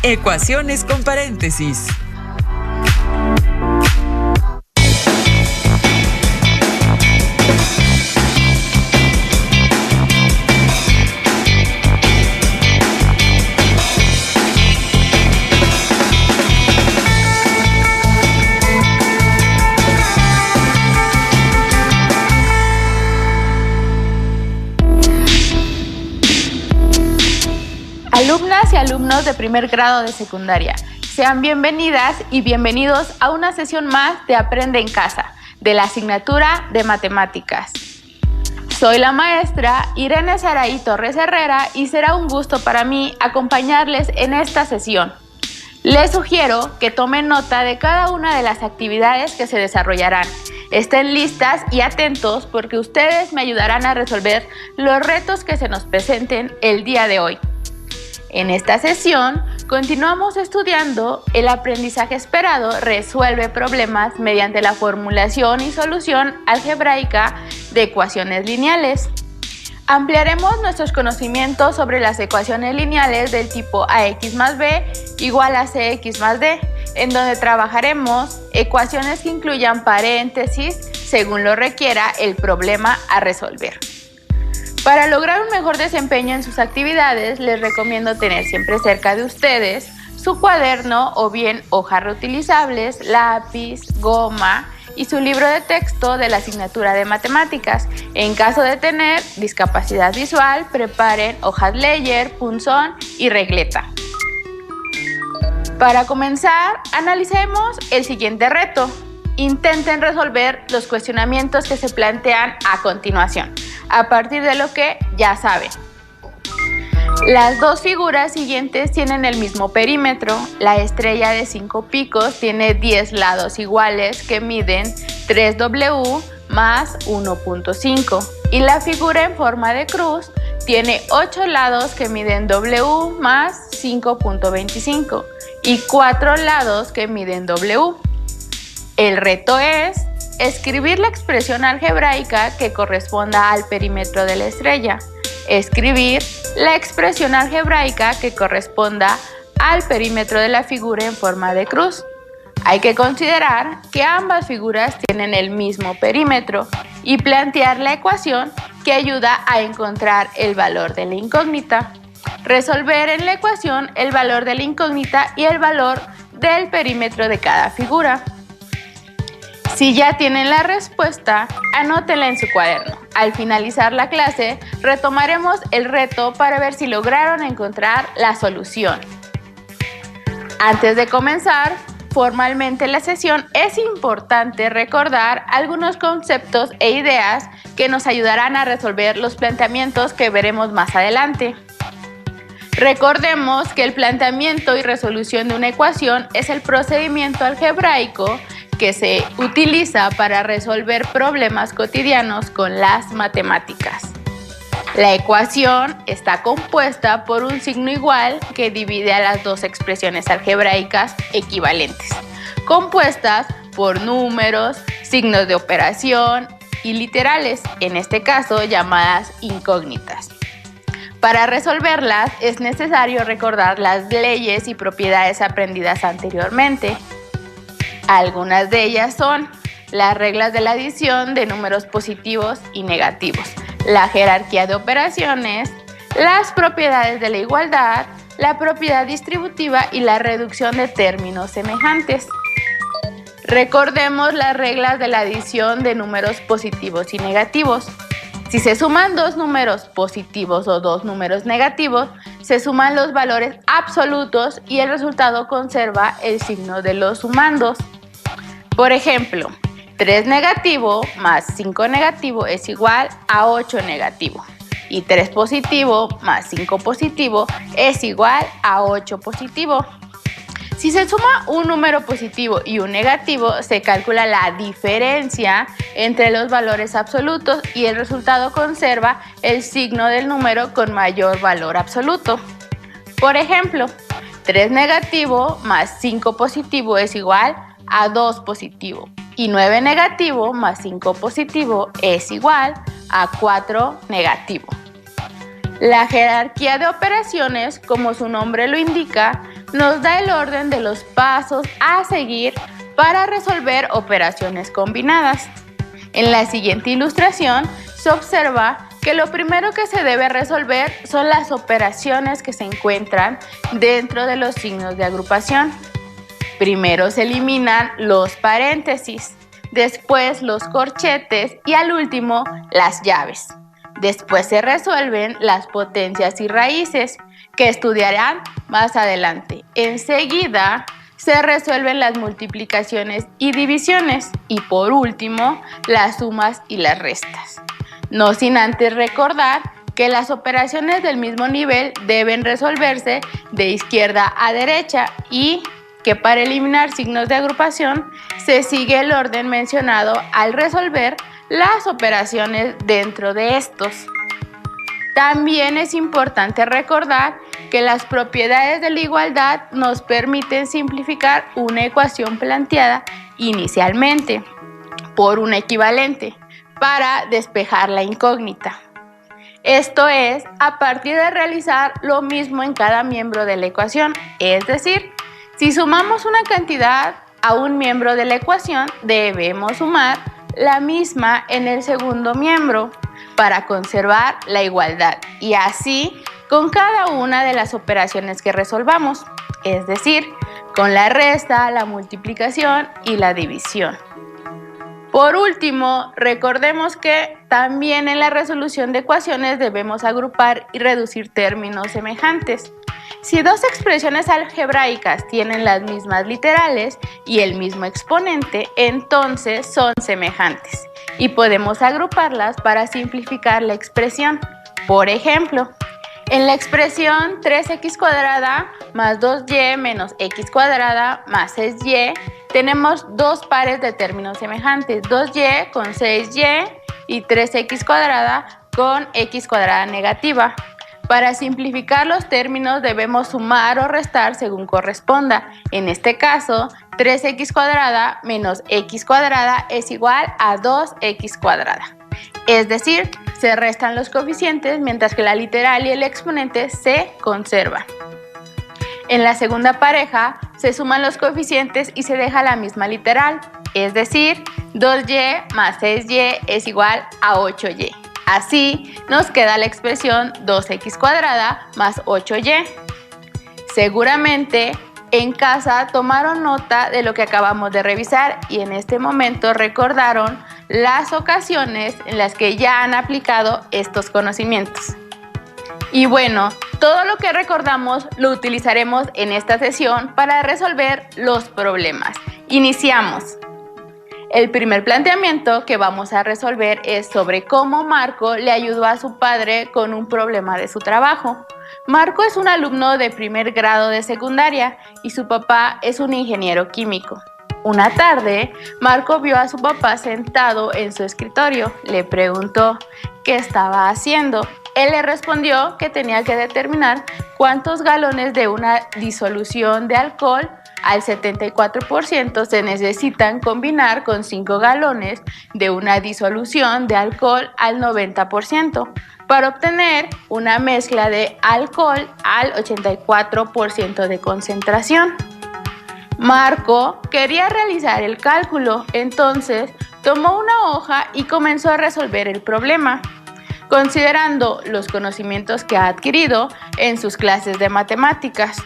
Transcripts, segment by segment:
Ecuaciones con paréntesis. Alumnas y alumnos de primer grado de secundaria, sean bienvenidas y bienvenidos a una sesión más de Aprende en Casa, de la asignatura de Matemáticas. Soy la maestra Irene Saraí Torres Herrera y será un gusto para mí acompañarles en esta sesión. Les sugiero que tomen nota de cada una de las actividades que se desarrollarán. Estén listas y atentos porque ustedes me ayudarán a resolver los retos que se nos presenten el día de hoy. En esta sesión, continuamos estudiando el aprendizaje esperado resuelve problemas mediante la formulación y solución algebraica de ecuaciones lineales. Ampliaremos nuestros conocimientos sobre las ecuaciones lineales del tipo ax más b igual a cx más d, en donde trabajaremos ecuaciones que incluyan paréntesis según lo requiera el problema a resolver. Para lograr un mejor desempeño en sus actividades, les recomiendo tener siempre cerca de ustedes su cuaderno o bien hojas reutilizables, lápiz, goma y su libro de texto de la asignatura de matemáticas. En caso de tener discapacidad visual, preparen hojas Leyer, punzón y regleta. Para comenzar, analicemos el siguiente reto. Intenten resolver los cuestionamientos que se plantean a continuación, a partir de lo que ya saben. Las dos figuras siguientes tienen el mismo perímetro. La estrella de 5 picos tiene 10 lados iguales que miden 3W más 1.5 y la figura en forma de cruz tiene 8 lados que miden W más 5.25 y 4 lados que miden W. El reto es escribir la expresión algebraica que corresponda al perímetro de la estrella. Escribir la expresión algebraica que corresponda al perímetro de la figura en forma de cruz. Hay que considerar que ambas figuras tienen el mismo perímetro y plantear la ecuación que ayuda a encontrar el valor de la incógnita. Resolver en la ecuación el valor de la incógnita y el valor del perímetro de cada figura. Si ya tienen la respuesta, anótenla en su cuaderno. Al finalizar la clase, retomaremos el reto para ver si lograron encontrar la solución. Antes de comenzar formalmente la sesión, es importante recordar algunos conceptos e ideas que nos ayudarán a resolver los planteamientos que veremos más adelante. Recordemos que el planteamiento y resolución de una ecuación es el procedimiento algebraico que se utiliza para resolver problemas cotidianos con las matemáticas. La ecuación está compuesta por un signo igual que divide a las dos expresiones algebraicas equivalentes, compuestas por números, signos de operación y literales, en este caso llamadas incógnitas. Para resolverlas es necesario recordar las leyes y propiedades aprendidas anteriormente. Algunas de ellas son las reglas de la adición de números positivos y negativos, la jerarquía de operaciones, las propiedades de la igualdad, la propiedad distributiva y la reducción de términos semejantes. Recordemos las reglas de la adición de números positivos y negativos. Si se suman dos números positivos o dos números negativos, se suman los valores absolutos y el resultado conserva el signo de los sumandos. Por ejemplo, 3 negativo más 5 negativo es igual a 8 negativo y 3 positivo más 5 positivo es igual a 8 positivo. Si se suma un número positivo y un negativo, se calcula la diferencia entre los valores absolutos y el resultado conserva el signo del número con mayor valor absoluto. Por ejemplo, 3 negativo más 5 positivo es igual a 2 positivo y 9 negativo más 5 positivo es igual a 4 negativo. La jerarquía de operaciones, como su nombre lo indica, nos da el orden de los pasos a seguir para resolver operaciones combinadas. En la siguiente ilustración se observa que lo primero que se debe resolver son las operaciones que se encuentran dentro de los signos de agrupación. Primero se eliminan los paréntesis, después los corchetes y al último las llaves. Después se resuelven las potencias y raíces, que estudiarán más adelante. Enseguida se resuelven las multiplicaciones y divisiones y por último las sumas y las restas. No sin antes recordar que las operaciones del mismo nivel deben resolverse de izquierda a derecha y que para eliminar signos de agrupación se sigue el orden mencionado al resolver las operaciones dentro de estos. También es importante recordar que las propiedades de la igualdad nos permiten simplificar una ecuación planteada inicialmente por un equivalente para despejar la incógnita. Esto es, a partir de realizar lo mismo en cada miembro de la ecuación, es decir, si sumamos una cantidad a un miembro de la ecuación, debemos sumar la misma en el segundo miembro para conservar la igualdad y así con cada una de las operaciones que resolvamos, es decir, con la resta, la multiplicación y la división. Por último, recordemos que también en la resolución de ecuaciones debemos agrupar y reducir términos semejantes. Si dos expresiones algebraicas tienen las mismas literales y el mismo exponente, entonces son semejantes y podemos agruparlas para simplificar la expresión. Por ejemplo, en la expresión 3x² más 2y menos x² más 6y, tenemos dos pares de términos semejantes, 2y con 6y y 3x² con x² negativa. Para simplificar los términos debemos sumar o restar según corresponda. En este caso, 3x² menos x² es igual a 2x². Es decir, se restan los coeficientes mientras que la literal y el exponente se conservan. En la segunda pareja se suman los coeficientes y se deja la misma literal, es decir, 2y más 6y es igual a 8y. Así nos queda la expresión 2x² más 8y. Seguramente en casa tomaron nota de lo que acabamos de revisar y en este momento recordaron las ocasiones en las que ya han aplicado estos conocimientos. Y bueno, todo lo que recordamos lo utilizaremos en esta sesión para resolver los problemas. Iniciamos. El primer planteamiento que vamos a resolver es sobre cómo Marco le ayudó a su padre con un problema de su trabajo. Marco es un alumno de primer grado de secundaria y su papá es un ingeniero químico. Una tarde, Marco vio a su papá sentado en su escritorio. Le preguntó qué estaba haciendo. Él le respondió que tenía que determinar cuántos galones de una disolución de alcohol al 74% se necesitan combinar con 5 galones de una disolución de alcohol al 90% para obtener una mezcla de alcohol al 84% de concentración. Marco quería realizar el cálculo, entonces tomó una hoja y comenzó a resolver el problema, considerando los conocimientos que ha adquirido en sus clases de matemáticas.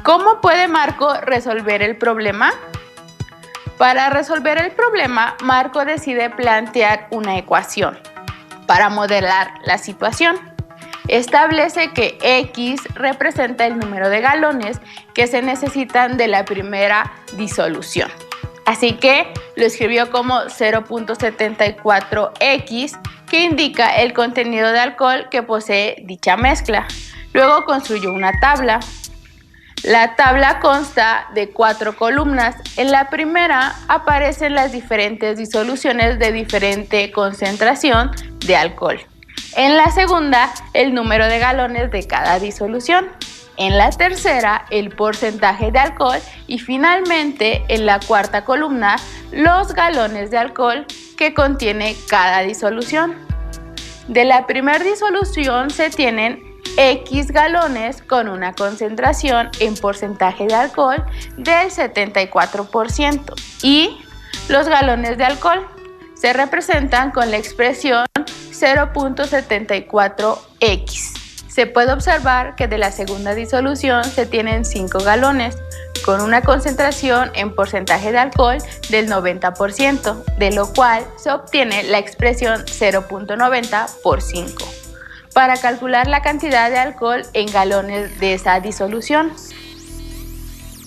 ¿Cómo puede Marco resolver el problema? Para resolver el problema, Marco decide plantear una ecuación para modelar la situación. Establece que X representa el número de galones que se necesitan de la primera disolución. Así que lo escribió como 0.74X, que indica el contenido de alcohol que posee dicha mezcla. Luego construyó una tabla. La tabla consta de 4 columnas. En la primera aparecen las diferentes disoluciones de diferente concentración de alcohol. En la segunda, el número de galones de cada disolución. En la tercera, el porcentaje de alcohol. Y finalmente, en la cuarta columna, los galones de alcohol que contiene cada disolución. De la primera disolución se tienen X galones con una concentración en porcentaje de alcohol del 74% y los galones de alcohol se representan con la expresión 0.74x. Se puede observar que de la segunda disolución se tienen 5 galones con una concentración en porcentaje de alcohol del 90%, de lo cual se obtiene la expresión 0.90 por 5 para calcular la cantidad de alcohol en galones de esa disolución.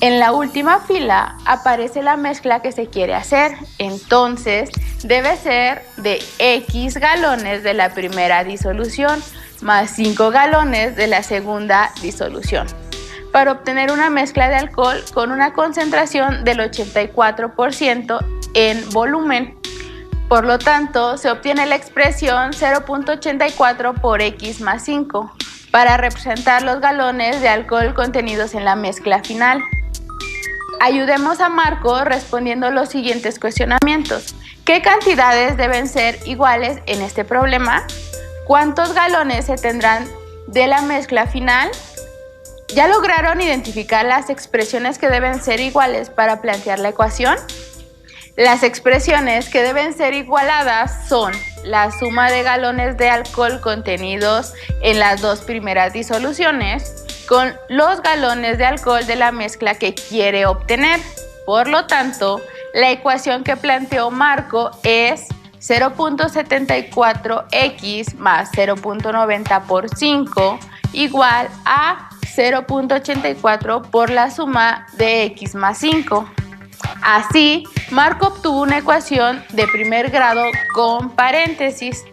En la última fila aparece la mezcla que se quiere hacer, entonces debe ser de X galones de la primera disolución más 5 galones de la segunda disolución, para obtener una mezcla de alcohol con una concentración del 84% en volumen. Por lo tanto, se obtiene la expresión 0.84 por X más 5 para representar los galones de alcohol contenidos en la mezcla final. Ayudemos a Marco respondiendo los siguientes cuestionamientos. ¿Qué cantidades deben ser iguales en este problema? ¿Cuántos galones se tendrán de la mezcla final? ¿Ya lograron identificar las expresiones que deben ser iguales para plantear la ecuación? Las expresiones que deben ser igualadas son la suma de galones de alcohol contenidos en las dos primeras disoluciones con los galones de alcohol de la mezcla que quiere obtener. Por lo tanto, la ecuación que planteó Marco es 0.74x más 0.90 por 5 igual a 0.84 por la suma de x más 5. Así, Marco obtuvo una ecuación de primer grado con paréntesis.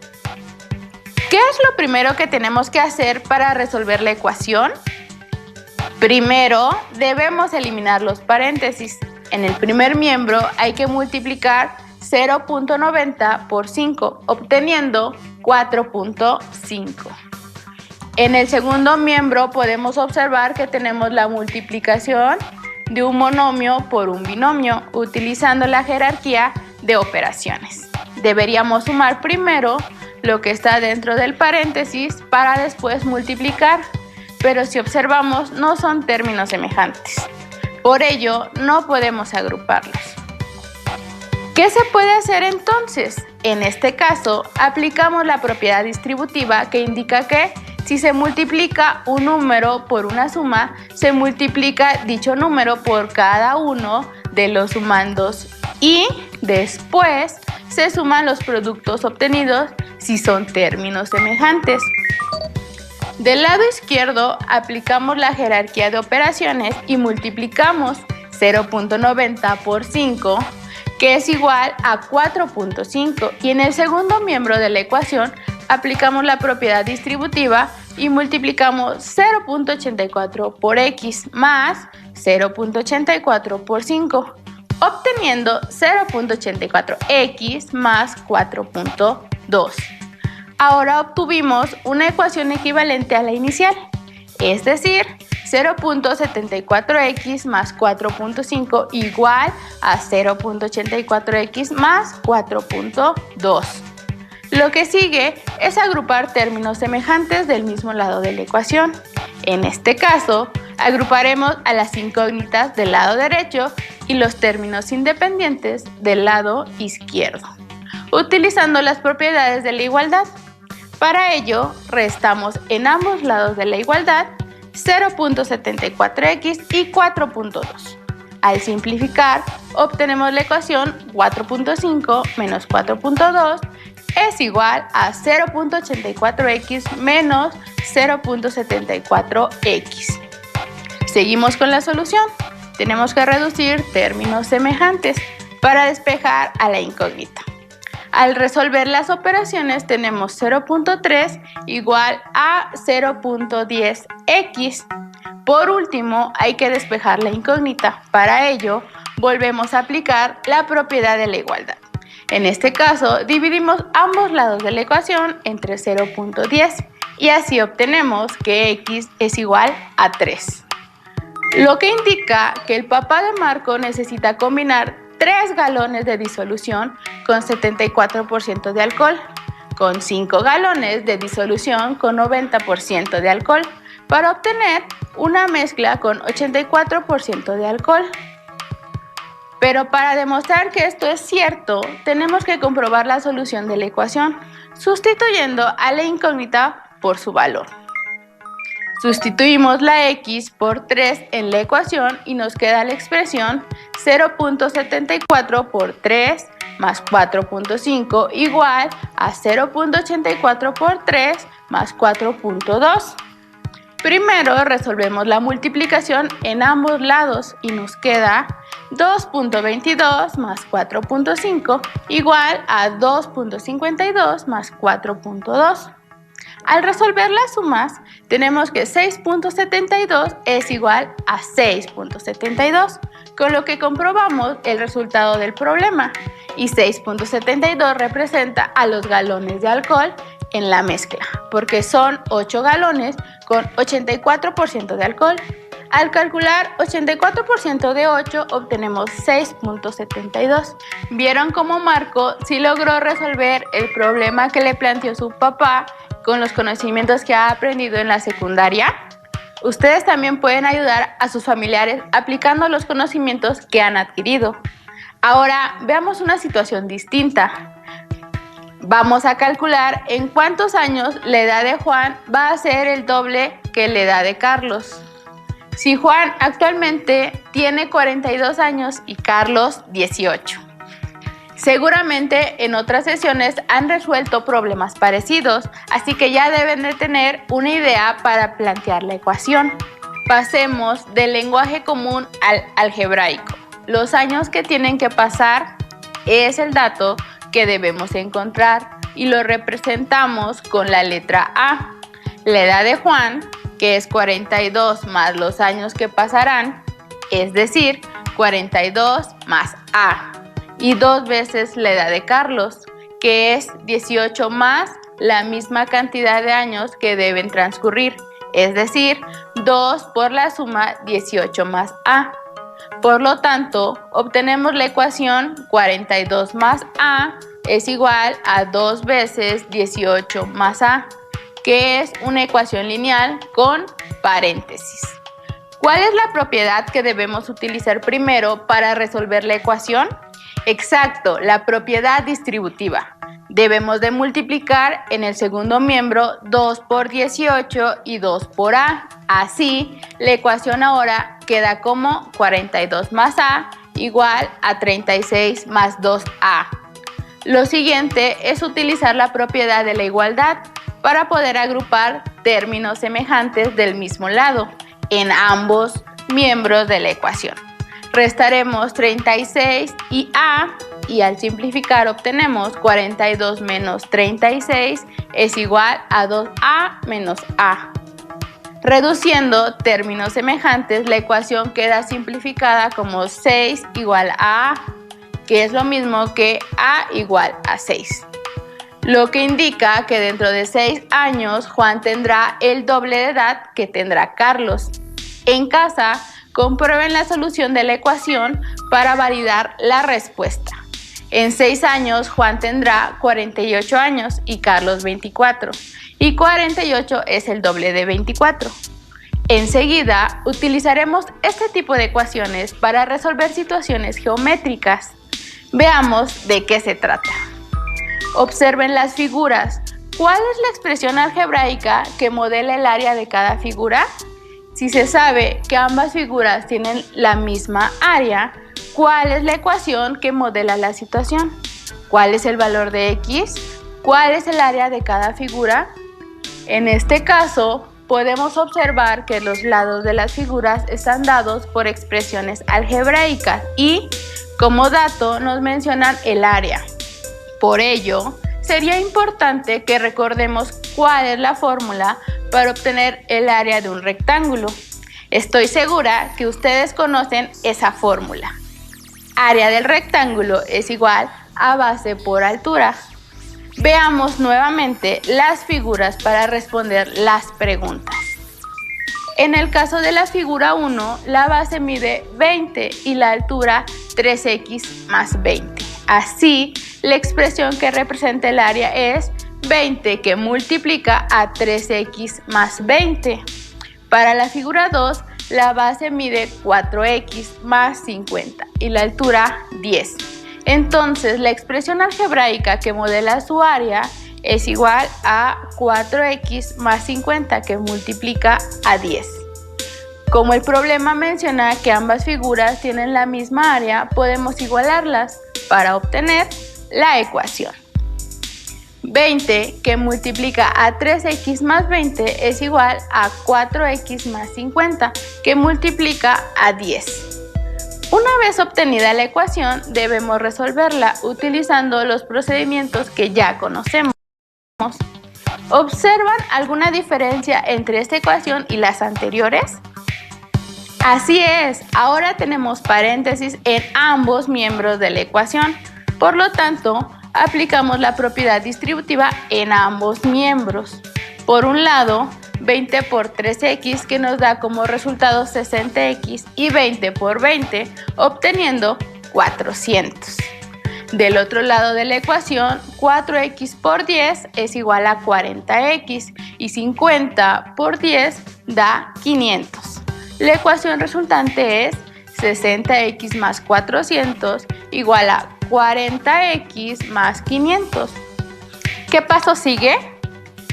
¿Qué es lo primero que tenemos que hacer para resolver la ecuación? Primero, debemos eliminar los paréntesis. En el primer miembro hay que multiplicar 0.90 por 5, obteniendo 4.5. En el segundo miembro podemos observar que tenemos la multiplicación de un monomio por un binomio, utilizando la jerarquía de operaciones. Deberíamos sumar primero lo que está dentro del paréntesis para después multiplicar, pero si observamos no son términos semejantes. Por ello, no podemos agruparlos. ¿Qué se puede hacer entonces? En este caso, aplicamos la propiedad distributiva que indica que si se multiplica un número por una suma, se multiplica dicho número por cada uno de los sumandos y después se suman los productos obtenidos si son términos semejantes. Del lado izquierdo aplicamos la jerarquía de operaciones y multiplicamos 0.90 por 5, que es igual a 4.5, y en el segundo miembro de la ecuación aplicamos la propiedad distributiva y multiplicamos 0.84 por x más 0.84 por 5, obteniendo 0.84x más 4.2. Ahora obtuvimos una ecuación equivalente a la inicial, es decir, 0.74x más 4.5 igual a 0.84x más 4.2. Lo que sigue es agrupar términos semejantes del mismo lado de la ecuación. En este caso, agruparemos a las incógnitas del lado derecho y los términos independientes del lado izquierdo, utilizando las propiedades de la igualdad. Para ello, restamos en ambos lados de la igualdad 0.74x y 4.2. Al simplificar, obtenemos la ecuación 4.5 menos 4.2 es igual a 0.84x menos 0.74x. Seguimos con la solución. Tenemos que reducir términos semejantes para despejar a la incógnita. Al resolver las operaciones tenemos 0.3 igual a 0.10x. Por último, hay que despejar la incógnita. Para ello, volvemos a aplicar la propiedad de la igualdad. En este caso, dividimos ambos lados de la ecuación entre 0.10 y así obtenemos que x es igual a 3. Lo que indica que el papá de Marco necesita combinar 3 galones de disolución con 74% de alcohol con 5 galones de disolución con 90% de alcohol para obtener una mezcla con 84% de alcohol. Pero para demostrar que esto es cierto, tenemos que comprobar la solución de la ecuación, sustituyendo a la incógnita por su valor. Sustituimos la x por 3 en la ecuación y nos queda la expresión 0.74 por 3 más 4.5 igual a 0.84 por 3 más 4.2. Primero resolvemos la multiplicación en ambos lados y nos queda 2.22 más 4.5 igual a 2.52 más 4.2. Al resolver las sumas, tenemos que 6.72 es igual a 6.72, con lo que comprobamos el resultado del problema. Y 6.72 representa a los galones de alcohol en la mezcla, porque son 8 galones con 84% de alcohol. Al calcular 84% de 8, obtenemos 6.72. ¿Vieron cómo Marco sí logró resolver el problema que le planteó su papá con los conocimientos que ha aprendido en la secundaria? Ustedes también pueden ayudar a sus familiares aplicando los conocimientos que han adquirido. Ahora veamos una situación distinta. Vamos a calcular en cuántos años la edad de Juan va a ser el doble que la edad de Carlos. Si Juan actualmente tiene 42 años y Carlos 18. Seguramente en otras sesiones han resuelto problemas parecidos, así que ya deben de tener una idea para plantear la ecuación. Pasemos del lenguaje común al algebraico. Los años que tienen que pasar es el dato que debemos encontrar y lo representamos con la letra A. La edad de Juan, que es 42 más los años que pasarán, es decir, 42 más A. Y 2 veces la edad de Carlos, que es 18 más la misma cantidad de años que deben transcurrir, es decir, 2 por la suma 18 más A. Por lo tanto, obtenemos la ecuación 42 más A es igual a 2 veces 18 más A, que es una ecuación lineal con paréntesis. ¿Cuál es la propiedad que debemos utilizar primero para resolver la ecuación? Exacto, la propiedad distributiva. Debemos de multiplicar en el segundo miembro 2 por 18 y 2 por A. Así, la ecuación ahora queda como 42 más A igual a 36 más 2A. Lo siguiente es utilizar la propiedad de la igualdad para poder agrupar términos semejantes del mismo lado en ambos miembros de la ecuación. Restaremos 36 y A y al simplificar obtenemos 42 menos 36 es igual a 2A menos A. Reduciendo términos semejantes, la ecuación queda simplificada como 6 igual a A, que es lo mismo que A igual a 6. Lo que indica que dentro de 6 años Juan tendrá el doble de edad que tendrá Carlos. En casa, comprueben la solución de la ecuación para validar la respuesta. En 6 años, Juan tendrá 48 años y Carlos 24, y 48 es el doble de 24. Enseguida, utilizaremos este tipo de ecuaciones para resolver situaciones geométricas. Veamos de qué se trata. Observen las figuras. ¿Cuál es la expresión algebraica que modela el área de cada figura? Si se sabe que ambas figuras tienen la misma área, ¿cuál es la ecuación que modela la situación? ¿Cuál es el valor de x? ¿Cuál es el área de cada figura? En este caso, podemos observar que los lados de las figuras están dados por expresiones algebraicas y, como dato, nos mencionan el área. Por ello, sería importante que recordemos cuál es la fórmula para obtener el área de un rectángulo. Estoy segura que ustedes conocen esa fórmula. Área del rectángulo es igual a base por altura. Veamos nuevamente las figuras para responder las preguntas. En el caso de la figura 1, la base mide 20 y la altura 3x más 20. Así, la expresión que representa el área es 20 que multiplica a 3x más 20. Para la figura 2, la base mide 4x más 50 y la altura 10. Entonces, la expresión algebraica que modela su área es igual a 4x más 50 que multiplica a 10. Como el problema menciona que ambas figuras tienen la misma área, podemos igualarlas para obtener la ecuación. 20 que multiplica a 3x más 20 es igual a 4x más 50 que multiplica a 10. Una vez obtenida la ecuación, debemos resolverla utilizando los procedimientos que ya conocemos. ¿Observan alguna diferencia entre esta ecuación y las anteriores? Así es, ahora tenemos paréntesis en ambos miembros de la ecuación. Por lo tanto, aplicamos la propiedad distributiva en ambos miembros. Por un lado, 20 por 3x que nos da como resultado 60x y 20 por 20 obteniendo 400. Del otro lado de la ecuación, 4x por 10 es igual a 40x y 50 por 10 da 500. La ecuación resultante es 60x más 400 igual a 40x más 500. ¿Qué paso sigue?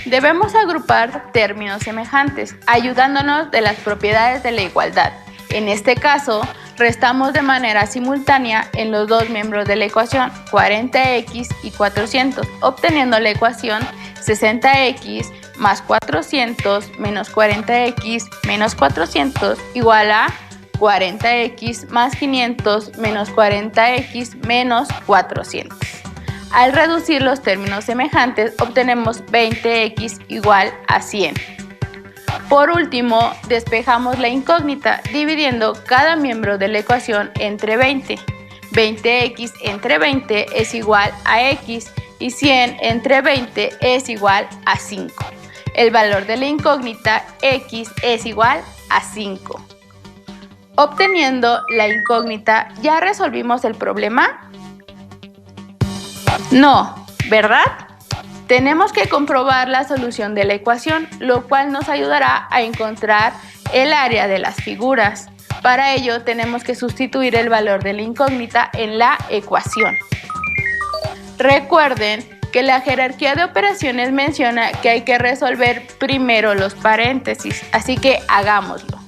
Debemos agrupar términos semejantes, ayudándonos de las propiedades de la igualdad. En este caso, restamos de manera simultánea en los dos miembros de la ecuación 40x y 400, obteniendo la ecuación 60x más 400 menos 40x menos 400 igual a 40x más 500 menos 40x menos 400. Al reducir los términos semejantes, obtenemos 20x igual a 100. Por último, despejamos la incógnita dividiendo cada miembro de la ecuación entre 20. 20x entre 20 es igual a x y 100 entre 20 es igual a 5. El valor de la incógnita x es igual a 5. Obteniendo la incógnita, ¿ya resolvimos el problema? No, ¿verdad? Tenemos que comprobar la solución de la ecuación, lo cual nos ayudará a encontrar el área de las figuras. Para ello, tenemos que sustituir el valor de la incógnita en la ecuación. Recuerden que la jerarquía de operaciones menciona que hay que resolver primero los paréntesis, así que hagámoslo.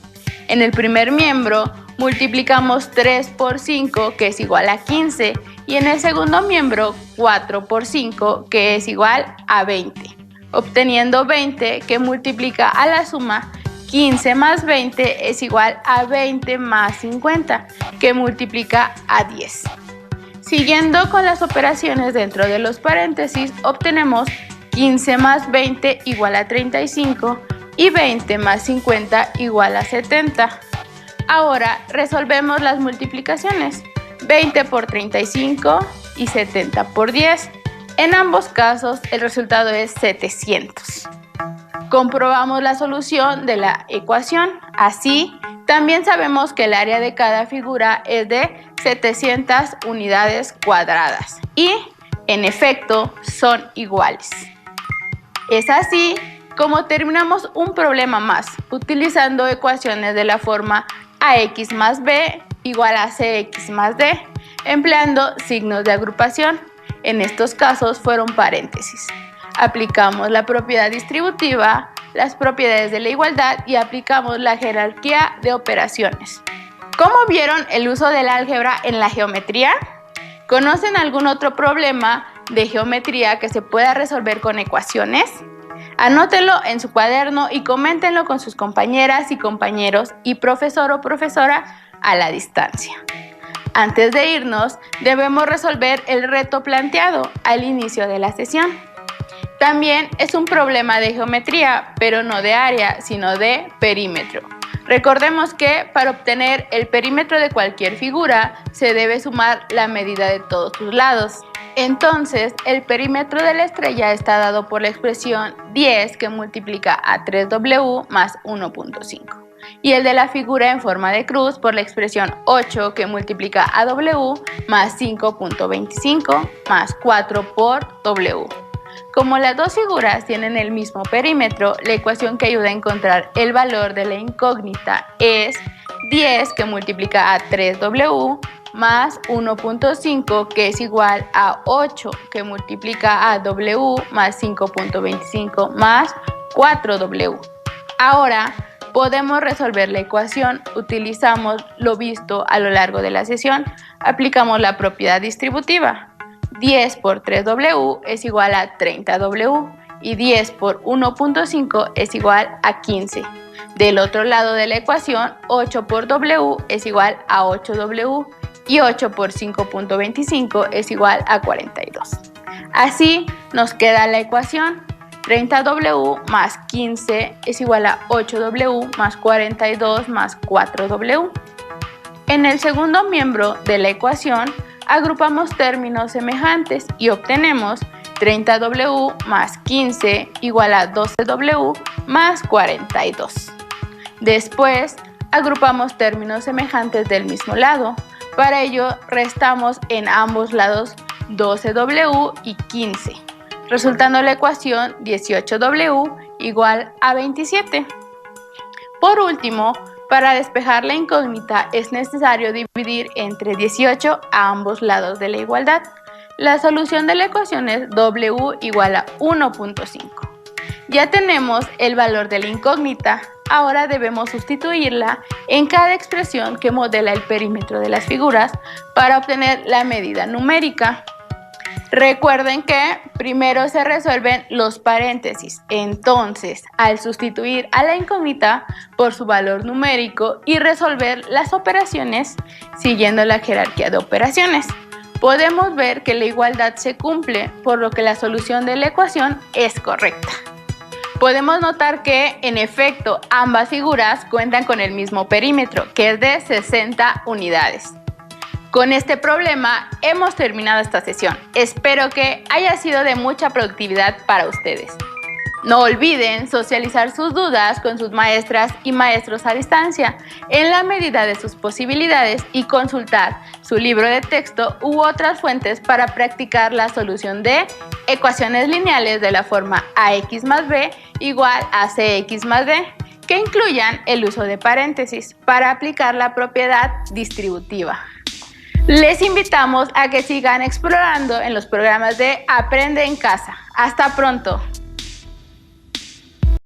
En el primer miembro, multiplicamos 3 por 5, que es igual a 15, y en el segundo miembro, 4 por 5, que es igual a 20, obteniendo 20 que multiplica a la suma 15 más 20 es igual a 20 más 50, que multiplica a 10. Siguiendo con las operaciones dentro de los paréntesis, obtenemos 15 más 20 igual a 35 y 20 más 50 igual a 70. Ahora resolvemos las multiplicaciones. 20 por 35 y 70 por 10. En ambos casos el resultado es 700. Comprobamos la solución de la ecuación. Así, también sabemos que el área de cada figura es de 700 unidades cuadradas y, en efecto, son iguales. Es así como terminamos un problema más, utilizando ecuaciones de la forma ax más b igual a cx más d, empleando signos de agrupación. En estos casos fueron paréntesis. Aplicamos la propiedad distributiva, las propiedades de la igualdad y aplicamos la jerarquía de operaciones. ¿Cómo vieron el uso del álgebra en la geometría? ¿Conocen algún otro problema de geometría que se pueda resolver con ecuaciones? Anótenlo en su cuaderno y coméntenlo con sus compañeras y compañeros y profesor o profesora a la distancia. Antes de irnos, debemos resolver el reto planteado al inicio de la sesión. También es un problema de geometría, pero no de área, sino de perímetro. Recordemos que para obtener el perímetro de cualquier figura, se debe sumar la medida de todos sus lados. Entonces, el perímetro de la estrella está dado por la expresión 10 que multiplica a 3w más 1.5. Y el de la figura en forma de cruz por la expresión 8 que multiplica a w más 5.25 más 4 por w. Como las dos figuras tienen el mismo perímetro, la ecuación que ayuda a encontrar el valor de la incógnita es 10 que multiplica a 3w más 1.5 que es igual a 8 que multiplica a w más 5.25 más 4w. Ahora podemos resolver la ecuación, utilizamos lo visto a lo largo de la sesión, aplicamos la propiedad distributiva. 10 por 3w es igual a 30w y 10 por 1.5 es igual a 15. Del otro lado de la ecuación, 8 por w es igual a 8w y 8 por 5.25 es igual a 42. Así nos queda la ecuación 30w más 15 es igual a 8w más 42 más 4w. En el segundo miembro de la ecuación, agrupamos términos semejantes y obtenemos 30w más 15 igual a 12w más 42. Después, agrupamos términos semejantes del mismo lado. Para ello, restamos en ambos lados 12w y 15, resultando la ecuación 18w igual a 27. Por último, para despejar la incógnita es necesario dividir entre 18 a ambos lados de la igualdad. La solución de la ecuación es w igual a 1.5. Ya tenemos el valor de la incógnita, ahora debemos sustituirla en cada expresión que modela el perímetro de las figuras para obtener la medida numérica. Recuerden que primero se resuelven los paréntesis, entonces al sustituir a la incógnita por su valor numérico y resolver las operaciones siguiendo la jerarquía de operaciones, podemos ver que la igualdad se cumple, por lo que la solución de la ecuación es correcta. Podemos notar que, en efecto, ambas figuras cuentan con el mismo perímetro, que es de 60 unidades. Con este problema hemos terminado esta sesión. Espero que haya sido de mucha productividad para ustedes. No olviden socializar sus dudas con sus maestras y maestros a distancia en la medida de sus posibilidades y consultar su libro de texto u otras fuentes para practicar la solución de ecuaciones lineales de la forma ax más b igual a cx más d, que incluyan el uso de paréntesis para aplicar la propiedad distributiva. Les invitamos a que sigan explorando en los programas de Aprende en Casa. ¡Hasta pronto!